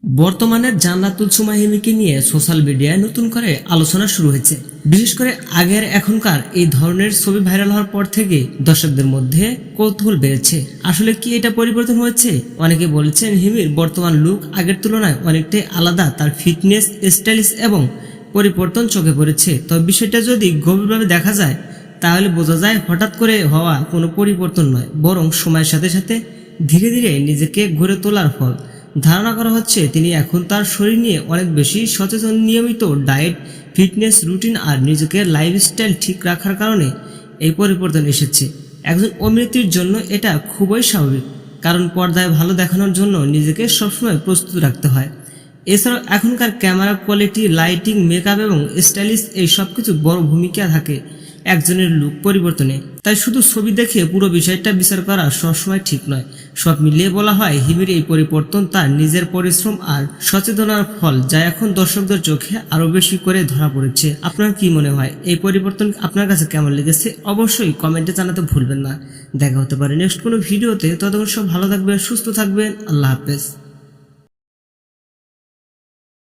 বর্তমানে জান্নাতুল সুমাইয়াকে নিয়ে সোশ্যাল মিডিয়ায় নতুন করে আলোচনা শুরু হয়েছে। বিশেষ করে আগের এখনকার এই ধরনের ছবি ভাইরাল হওয়ার পর থেকে দর্শকদের মধ্যে কৌতূহল বেড়েছে। আসলে কি এটা পরিবর্তন হয়েছে? অনেকে বলেছেন হিমির বর্তমান লুক আগের তুলনায় অনেকটাই আলাদা, তার ফিটনেস, স্টাইলিশ এবং পরিবর্তন চোখে পড়েছে। তবে বিষয়টা যদি গভীরভাবে দেখা যায় তাহলে বোঝা যায় হঠাৎ করে হওয়া কোনো পরিবর্তন নয়, বরং সময়ের সাথে সাথে ধীরে ধীরে নিজেকে গড়ে তোলার ফল। ধারণা করা হচ্ছে তিনি এখন তার শরীর নিয়ে অনেক বেশি সচেতন। নিয়মিত ডায়েট, ফিটনেস রুটিন আর নিজেকে লাইফস্টাইল ঠিক রাখার কারণে এই পরিবর্তন এসেছে। একজন অভিনেত্রীর জন্য এটা খুবই স্বাভাবিক, কারণ পর্দায় ভালো দেখানোর জন্য নিজেকে সবসময় প্রস্তুত রাখতে হয়। এছাড়াও এখনকার ক্যামেরা কোয়ালিটি, লাইটিং, মেকআপ এবং স্টাইলিশ এই সব কিছু বড় ভূমিকা থাকে একজনের লুক পরিবর্তনে। তাই শুধু ছবি দেখে পুরো বিষয়টা বিচার করা সবসময় ঠিক নয়। সব মিলিয়ে বলা হয় হিমির এই পরিবর্তন তার নিজের পরিশ্রম আর সচেতনার ফল, যা এখন দর্শকদের চোখে আরো বেশি করে ধরা পড়েছে। আপনার কি মনে হয় এই পরিবর্তন আপনার কাছে কেমন লেগেছে? অবশ্যই কমেন্টে জানাতে ভুলবেন না। দেখা হতে পারে নেক্সট কোনো ভিডিওতে। ততক্ষণ সব ভালো থাকবেন, সুস্থ থাকবেন। আল্লাহ হাফেজ।